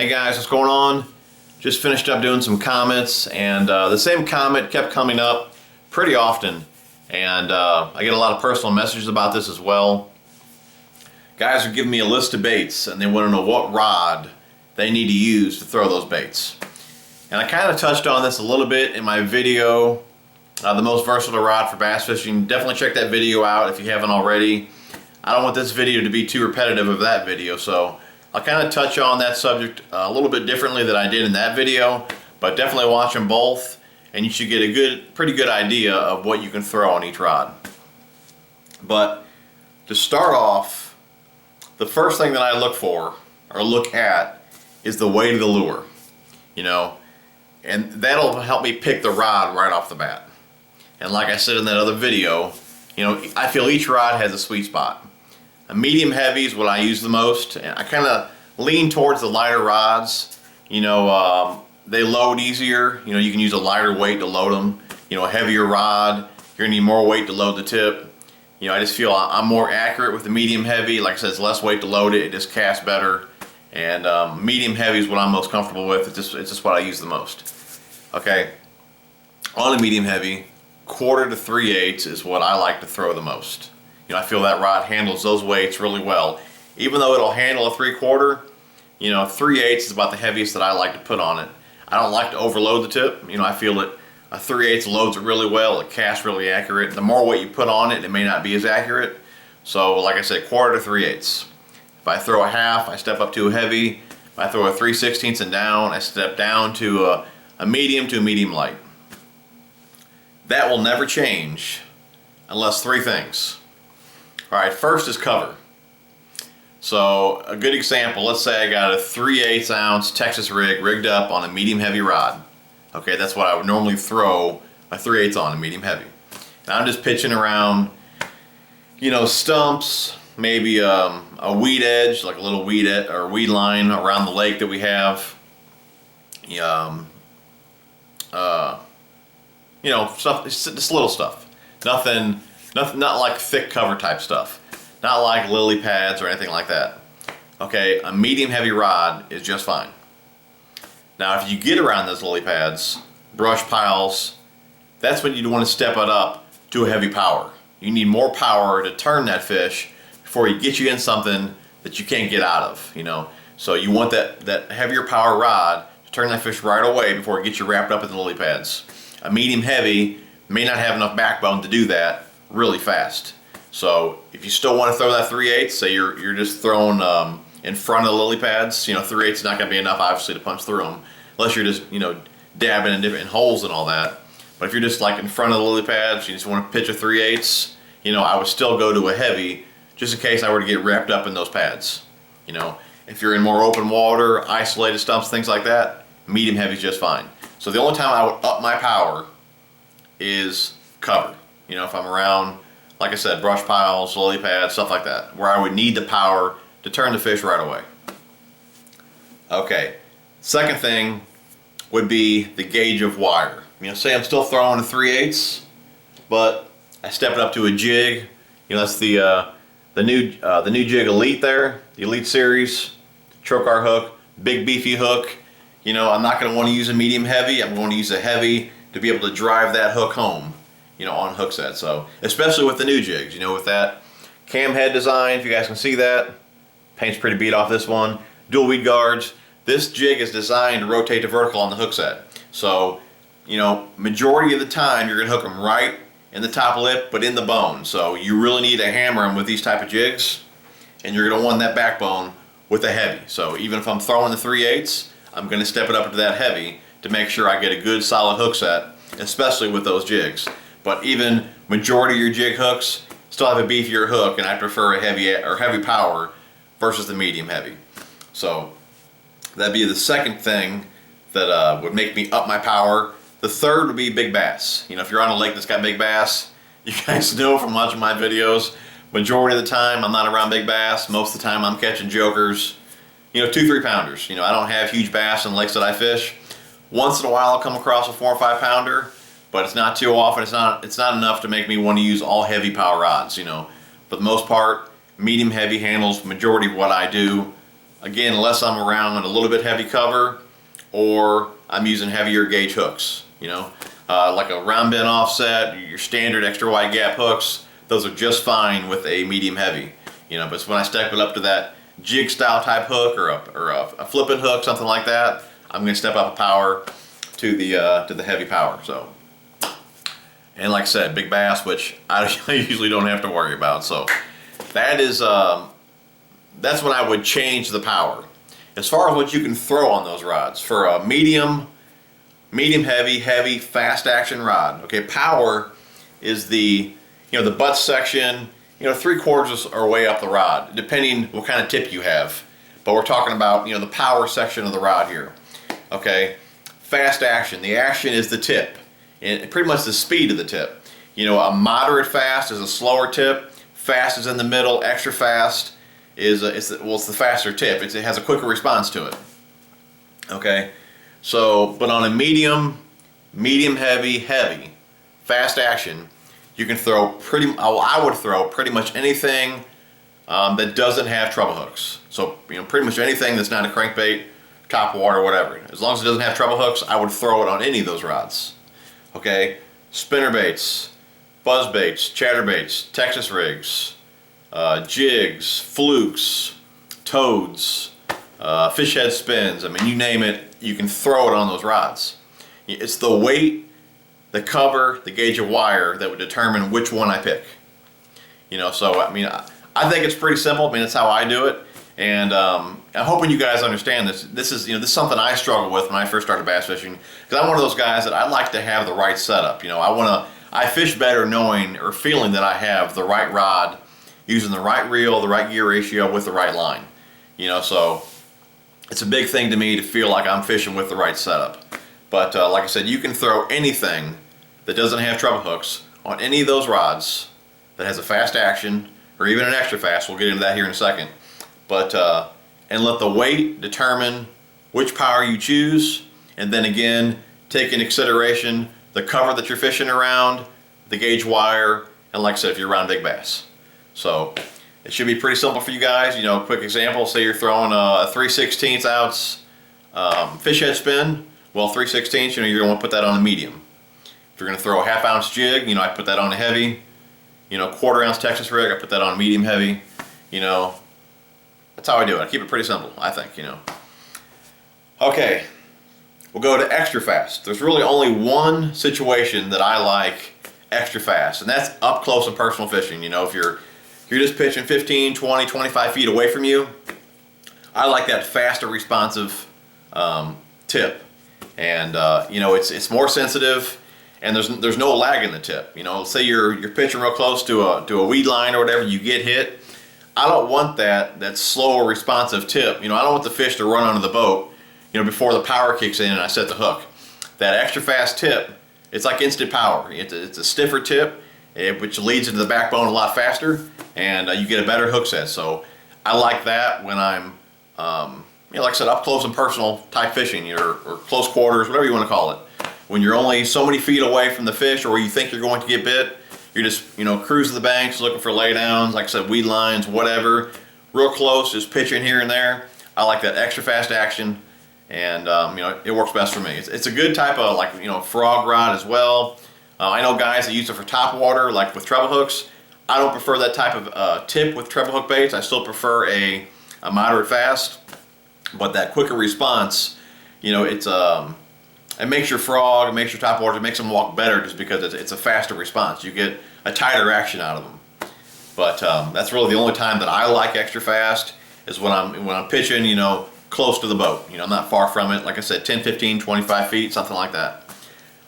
Hey guys, what's going on? Just finished up doing some comments, and the same comment kept coming up pretty often, and I get a lot of personal messages about this as well. Guys are giving me a list of baits and they want to know what rod they need to use to throw those baits. And I kind of touched on this a little bit in my video, the most versatile rod for bass fishing. Definitely check that video out if you haven't already. I don't want this video to be too repetitive of that video, so I'll kind of touch on that subject a little bit differently than I did in that video, but definitely watch them both and you should get a pretty good idea of what you can throw on each rod. But to start off, the first thing that I look for or look at is the weight of the lure, and that'll help me pick the rod right off the bat. And like I said in that other video, I feel each rod has a sweet spot. A medium heavy is what I use the most, and I kind of lean towards the lighter rods. They load easier. You can use a lighter weight to load them. A heavier rod, you're gonna need more weight to load the tip. I just feel I'm more accurate with the medium heavy. Like I said, it's less weight to load it. It just casts better, and medium heavy is what I'm most comfortable with. It's just what I use the most. Okay, on a medium heavy, 1/4 to 3/8 is what I like to throw the most. I feel that rod handles those weights really well. Even though it'll handle a 3/4, 3/8 is about the heaviest that I like to put on it. I don't like to overload the tip. I feel that a 3/8 loads it really well. It casts really accurate. The more weight you put on it, it may not be as accurate. So like I said, 1/4 to 3/8. If I throw a half, I step up to a heavy. If I throw a 3/16 and down, I step down to a medium to a medium light. That will never change unless three things. Alright, first is cover. So a good example, let's say I got a 3/8 ounce Texas rig rigged up on a medium heavy rod. Okay, that's what I would normally throw a 3/8 on, a medium heavy. And I'm just pitching around, stumps, maybe a weed edge, like a little weed line around the lake that we have. Stuff, just little stuff. Nothing, not like thick cover type stuff. Not like lily pads or anything like that. Okay, a medium heavy rod is just fine. Now if you get around those lily pads, brush piles, that's when you'd want to step it up to a heavy power. You need more power to turn that fish before you get you in something that you can't get out of, So you want that heavier power rod to turn that fish right away before it gets you wrapped up in the lily pads. A medium heavy may not have enough backbone to do that really fast. So if you still want to throw that 3/8, say you're just throwing in front of the lily pads, 3/8 is not going to be enough obviously to punch through them, unless you're just dabbing in different holes and all that. But if you're just like in front of the lily pads, you just want to pitch a 3/8, I would still go to a heavy just in case I were to get wrapped up in those pads. If you're in more open water, isolated stumps, things like that, medium heavy is just fine. So the only time I would up my power is cover. If I'm around, like I said, brush piles, lily pads, stuff like that, where I would need the power to turn the fish right away. Okay, second thing would be the gauge of wire. Say I'm still throwing a 3/8, but I step it up to a jig. That's the new jig Elite there, the Elite series, trocar hook, big beefy hook. I'm not going to want to use a medium heavy. I'm going to use a heavy to be able to drive that hook home, on hook set. So especially with the new jigs, with that cam head design, if you guys can see that, paint's pretty beat off this one. Dual weed guards. This jig is designed to rotate to vertical on the hook set. So, majority of the time you're going to hook them right in the top lip, but in the bone. So you really need to hammer them with these type of jigs, and you're going to want that backbone with a heavy. So even if I'm throwing the 3/8, I'm going to step it up to that heavy to make sure I get a good solid hook set, especially with those jigs. But even majority of your jig hooks still have a beefier hook, and I prefer a heavy power versus the medium heavy. So that'd be the second thing that would make me up my power. The third would be big bass. If you're on a lake that's got big bass, you guys know from watching my videos, majority of the time I'm not around big bass. Most of the time I'm catching jokers, 2-3 pounders. I don't have huge bass in lakes that I fish. Once in a while I'll come across a 4 or 5 pounder, but it's not too often. It's not enough to make me want to use all heavy power rods. For the most part, medium heavy handles majority of what I do. again, unless I'm around a little bit heavy cover or I'm using heavier gauge hooks, you know. Like a round bend offset, your standard extra wide gap hooks, those are just fine with a medium heavy, you know. But when I step it up to that jig style type hook or a flipping hook, something like that, I'm going to step up a power to the heavy power. So, and like I said, big bass, which I usually don't have to worry about. So that is that's when I would change the power. As far as what you can throw on those rods for a medium heavy, fast action rod. Okay, power is the the butt section, 3/4 or way up the rod, depending what kind of tip you have. But we're talking about the power section of the rod here. Okay, fast action. The action is the tip, and pretty much the speed of the tip. A moderate fast is a slower tip. Fast is in the middle. Extra fast is it's the faster tip. It has a quicker response to it. Okay. So, but on a medium heavy, fast action, you can throw I would throw pretty much anything that doesn't have treble hooks. So, pretty much anything that's not a crankbait, top water, whatever. As long as it doesn't have treble hooks, I would throw it on any of those rods. Okay, spinner baits, buzz baits, chatterbaits, Texas rigs, jigs, flukes, toads, fish head spins. I mean, you name it, you can throw it on those rods. It's the weight, the cover, the gauge of wire that would determine which one I pick. So I mean, I think it's pretty simple. I mean, that's how I do it, and I'm hoping you guys understand this. This is this is something I struggled with when I first started bass fishing, because I'm one of those guys that I like to have the right setup. I fish better knowing or feeling that I have the right rod, using the right reel, the right gear ratio with the right line. So it's a big thing to me to feel like I'm fishing with the right setup. But like I said, you can throw anything that doesn't have treble hooks on any of those rods that has a fast action or even an extra fast. We'll get into that here in a second. But and let the weight determine which power you choose, and then again take into consideration the cover that you're fishing around, the gauge wire, and like I said, if you're around big bass. So it should be pretty simple for you guys. Quick example, say you're throwing a 3/16 ounce fish head spin. Well, 3/16, you're going to want to put that on a medium. If you're going to throw a 1/2 ounce jig, I put that on a heavy. 1/4 ounce Texas rig, I put that on a medium heavy. That's how I do it. I keep it pretty simple, I think, Okay, we'll go to extra fast. There's really only one situation that I like extra fast, and that's up close and personal fishing. If you're just pitching 15, 20, 25 feet away from you, I like that faster responsive tip. And it's more sensitive, and there's no lag in the tip. Say you're pitching real close to a weed line or whatever, you get hit. I don't want that slower responsive tip. I don't want the fish to run onto the boat, before the power kicks in and I set the hook. That extra fast tip, it's like instant power. It's a stiffer tip, which leads into the backbone a lot faster, and you get a better hook set. So I like that when I'm, like I said, up close and personal type fishing, or close quarters, whatever you want to call it. When you're only so many feet away from the fish, or you think you're going to get bit, you're just, cruising the banks, looking for laydowns, like I said, weed lines, whatever, real close, just pitching here and there. I like that extra fast action, and it works best for me. It's a good type of frog rod as well. I know guys that use it for top water, like with treble hooks. I don't prefer that type of tip with treble hook baits. I still prefer a moderate fast, but that quicker response, it makes your frog, it makes your top water, it makes them walk better just because it's a faster response. You get a tighter action out of them. But that's really the only time that I like extra fast is when I'm pitching, close to the boat. I'm not far from it. Like I said, 10, 15, 25 feet, something like that.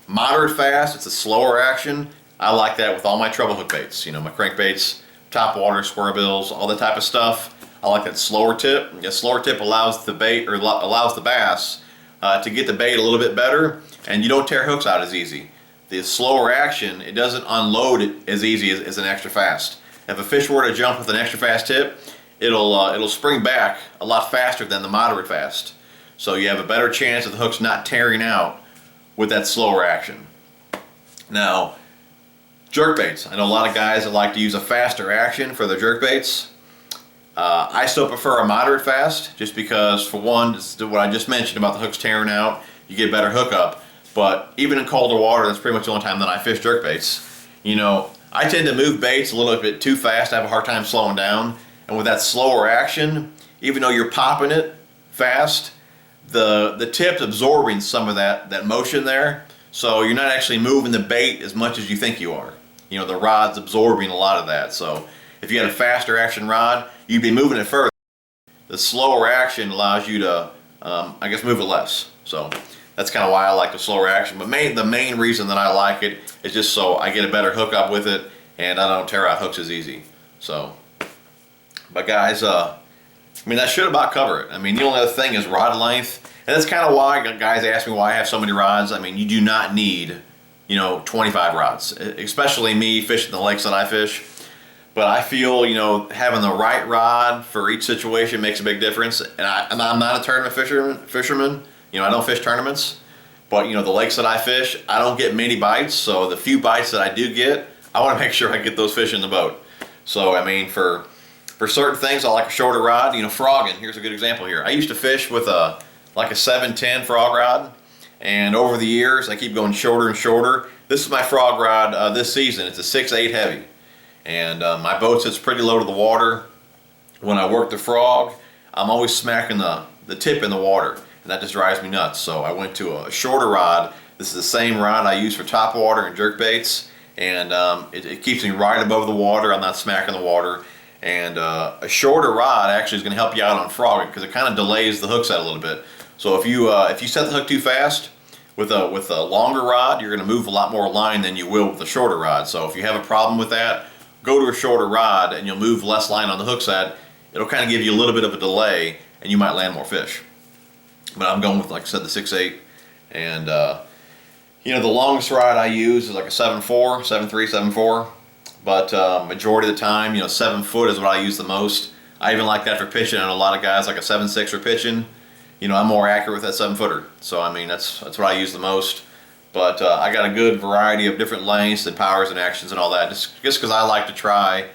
Moderate fast, it's a slower action. I like that with all my treble hook baits. My crankbaits, top water, square bills, all that type of stuff. I like that slower tip. A slower tip allows the bait, or allows the bass to get the bait a little bit better, and you don't tear hooks out as easy. The slower action, it doesn't unload it as easy as an extra fast. If a fish were to jump with an extra fast tip, it'll spring back a lot faster than the moderate fast. So you have a better chance of the hook's not tearing out with that slower action. Now, jerk baits. I know a lot of guys that like to use a faster action for their jerk baits. I still prefer a moderate fast, just because, for one, it's what I just mentioned about the hooks tearing out, you get better hookup. But even in colder water, that's pretty much the only time that I fish jerkbaits. You know, I tend to move baits a little bit too fast. I have a hard time slowing down. And with that slower action, even though you're popping it fast, the tip's absorbing some of that motion there. So you're not actually moving the bait as much as you think you are. You know, the rod's absorbing a lot of that. So if you had a faster action rod, you'd be moving it further. The slower action allows you to, I guess, move it less. So that's kind of why I like the slower action. But the main reason that I like it is just so I get a better hookup with it, and I don't tear out hooks as easy. So, but guys, I mean, that should about cover it. I mean, the only other thing is rod length. And that's kind of why guys ask me why I have so many rods. I mean, you do not need, you know, 25 rods, especially me fishing the lakes that I fish. But I feel, you know, having the right rod for each situation makes a big difference. And I'm not a tournament fisherman. You know, I don't fish tournaments. But, you know, the lakes that I fish, I don't get many bites. So the few bites that I do get, I want to make sure I get those fish in the boat. So, I mean, for certain things, I like a shorter rod. You know, frogging, here's a good example here. I used to fish with like a 710 frog rod, and over the years I keep going shorter and shorter. This is my frog rod this season. It's a 6/8 heavy, and my boat sits pretty low to the water. When I work the frog, I'm always smacking the tip in the water, and that just drives me nuts. So I went to a shorter rod. This is the same rod I use for top water and jerk baits, and it keeps me right above the water. I'm not smacking the water. And a shorter rod actually is going to help you out on frogging, because it kind of delays the hook set a little bit. So if you set the hook too fast with a longer rod, you're going to move a lot more line than you will with a shorter rod. So if you have a problem with that, go to a shorter rod and you'll move less line on the hook set. It'll kind of give you a little bit of a delay, and you might land more fish. But I'm going with, like I said, the 6/8, and you know, the longest rod I use is like a 7.4, 7.3, 7.4. But majority of the time, you know, 7 foot is what I use the most. I even like that for pitching, and a lot of guys like a 7.6 for pitching. You know, I'm more accurate with that 7-footer. So I mean, that's what I use the most. But I got a good variety of different lengths and powers and actions and all that, just because I like to try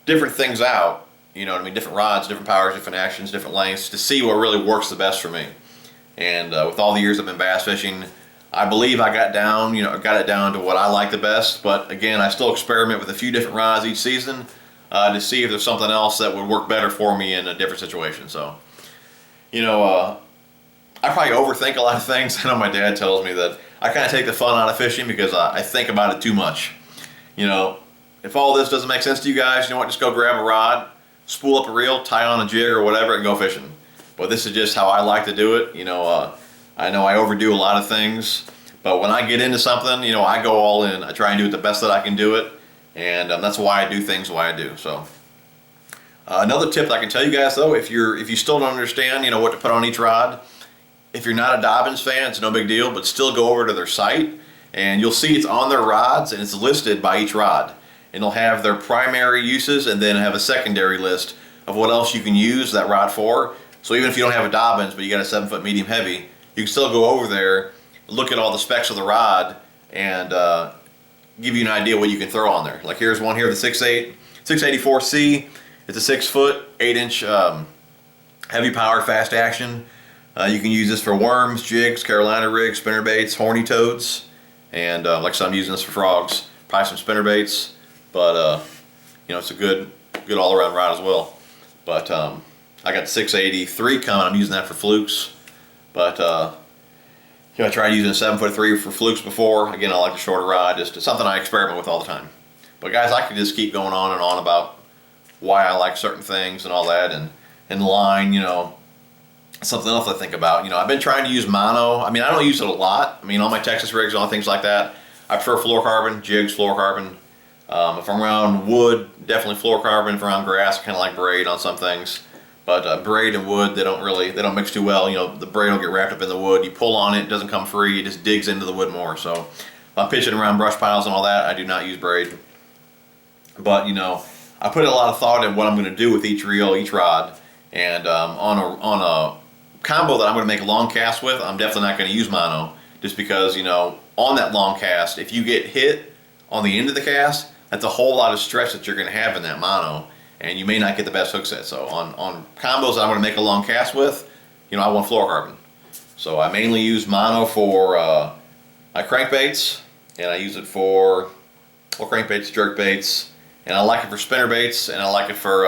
different things out. You know what I mean? Different rods, different powers, different actions, different lengths, to see what really works the best for me. And with all the years I've been bass fishing, I believe I got it down to what I like the best. But again, I still experiment with a few different rods each season to see if there's something else that would work better for me in a different situation. So, you know, I probably overthink a lot of things. I know my dad tells me that I kind of take the fun out of fishing because I think about it too much. You know, if all this doesn't make sense to you guys, you know what, just go grab a rod, spool up a reel, tie on a jig or whatever, and go fishing. But this is just how I like to do it. You know I overdo a lot of things, but when I get into something, you know, I go all in. I try and do it the best that I can do it, and that's why I do things the way I do. So another tip that I can tell you guys, though, if you still don't understand, you know, what to put on each rod, if you're not a Dobbins fan, it's no big deal, but still go over to their site, and you'll see it's on their rods, and it's listed by each rod, and they'll have their primary uses, and then have a secondary list of what else you can use that rod for. So even if you don't have a Dobbins, but you got a 7-foot medium heavy, you can still go over there, look at all the specs of the rod, and give you an idea what you can throw on there. Like here's one here, the 6.8, 684C. It's a 6-foot, 8-inch heavy power, fast action. You can use this for worms, jigs, Carolina rigs, spinnerbaits, horny toads, and like I said, I'm using this for frogs, probably some spinnerbaits. But you know, it's a good all-around rod as well. But I got the 683 coming. I'm using that for flukes. But you know, I tried using a 7'3" for flukes before. Again, I like the shorter rod. Just something I experiment with all the time. But guys, I could just keep going on and on about why I like certain things and all that, and line, you know, something else I think about. You know, I've been trying to use mono. I mean, I don't use it a lot. I mean, on my Texas rigs and all things like that, I prefer fluorocarbon, jigs, fluorocarbon. If I'm around wood, definitely fluorocarbon. If I'm around grass, I kind of like braid on some things. But braid and wood, they don't mix too well. You know, the braid will get wrapped up in the wood. You pull on it, it doesn't come free. It just digs into the wood more. So if I'm pitching around brush piles and all that, I do not use braid. But, you know, I put a lot of thought in what I'm going to do with each reel, each rod. And on a combo that I'm going to make a long cast with, I'm definitely not going to use mono. Just because, you know, on that long cast, if you get hit on the end of the cast, that's a whole lot of stretch that you're going to have in that mono. and you may not get the best hook set. So on combos that I'm going to make a long cast with, you know, I want fluorocarbon. So I mainly use mono for my crankbaits, and I use it for crankbaits, jerkbaits, and I like it for spinnerbaits, and I like it for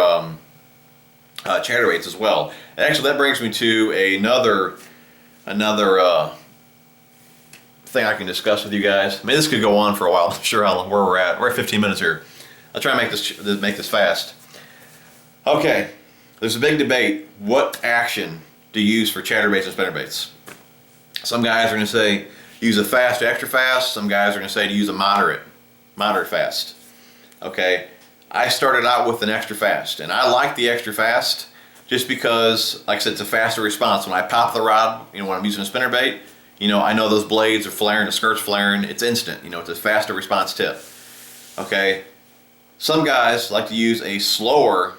chatterbaits as well. And actually, that brings me to another thing I can discuss with you guys. I mean, this could go on for a while. I'm sure where we're at. We're at 15 minutes here. I'll try and make this fast. Okay, there's a big debate. What action do you use for chatterbaits and spinnerbaits? Some guys are going to say use a fast to extra fast. Some guys are going to say to use a moderate fast. Okay, I started out with an extra fast, and I like the extra fast just because, like I said, it's a faster response. When I pop the rod, you know, when I'm using a spinnerbait, you know, I know those blades are flaring, the skirt's flaring. It's instant. You know, it's a faster response tip. Okay, some guys like to use a slower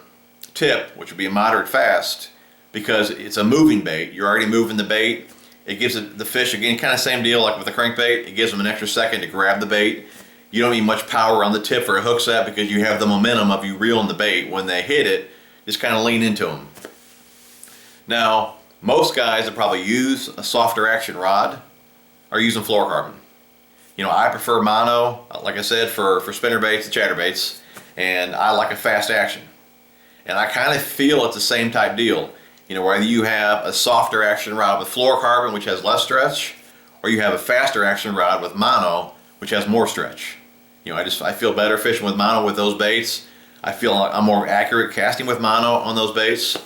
tip, which would be a moderate fast, because it's a moving bait. You're already moving the bait. It gives the fish, again, kind of same deal like with the crankbait. It gives them an extra second to grab the bait. You don't need much power on the tip for a hook set because you have the momentum of you reeling the bait. When they hit it, just kind of lean into them. Now, most guys that probably use a softer action rod are using fluorocarbon. You know, I prefer mono, like I said, for spinnerbaits and chatterbaits, and I like a fast action. And I kind of feel it's the same type deal. You know, whether you have a softer action rod with fluorocarbon, which has less stretch, or you have a faster action rod with mono, which has more stretch. You know, I feel better fishing with mono with those baits. I feel like I'm more accurate casting with mono on those baits.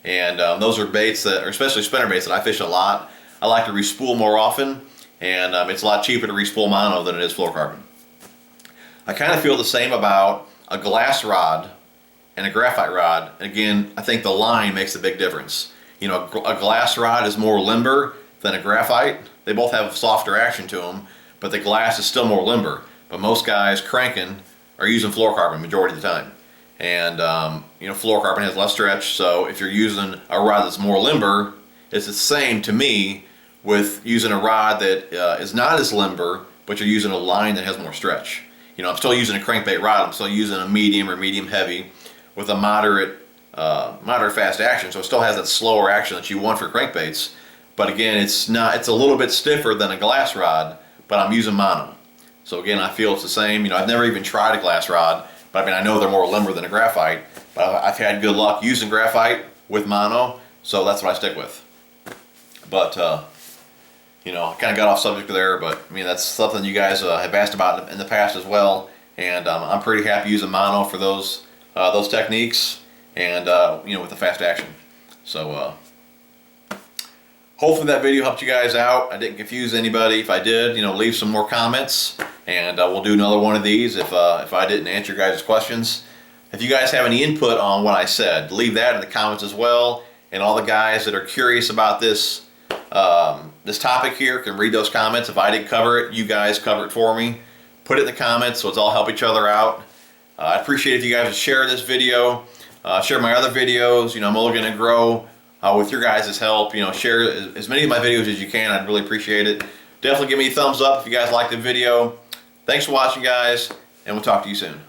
And those are baits that, or especially spinnerbaits, that I fish a lot. I like to respool more often, and it's a lot cheaper to respool mono than it is fluorocarbon. I kind of feel the same about a glass rod and a graphite rod. Again, I think the line makes a big difference. You know, a glass rod is more limber than a graphite. They both have softer action to them, but the glass is still more limber. But most guys cranking are using fluorocarbon majority of the time. And you know, fluorocarbon has less stretch, so if you're using a rod that's more limber, it's the same to me with using a rod that is not as limber, but you're using a line that has more stretch. You know, I'm still using a crankbait rod. I'm still using a medium or medium heavy with a moderate fast action, so it still has that slower action that you want for crankbaits. But again, it's a little bit stiffer than a glass rod, but I'm using mono. So again, I feel it's the same. You know, I've never even tried a glass rod, but I mean, I know they're more limber than a graphite, but I've had good luck using graphite with mono, so that's what I stick with. But you know, I kind of got off subject there, but I mean, that's something you guys have asked about in the past as well, and I'm pretty happy using mono for those techniques, and you know, with the fast action. So hopefully that video helped you guys out. I didn't confuse anybody. If I did, you know, leave some more comments, and we'll do another one of these if I didn't answer your guys' questions. If you guys have any input on what I said, leave that in the comments as well. And all the guys that are curious about this this topic here can read those comments. If I didn't cover it, you guys cover it for me. Put it in the comments, so let's all help each other out. I appreciate if you guys would share this video, share my other videos. You know, I'm only going to grow with your guys' help. You know, share as many of my videos as you can. I'd really appreciate it. Definitely give me a thumbs up if you guys liked the video. Thanks for watching, guys, and we'll talk to you soon.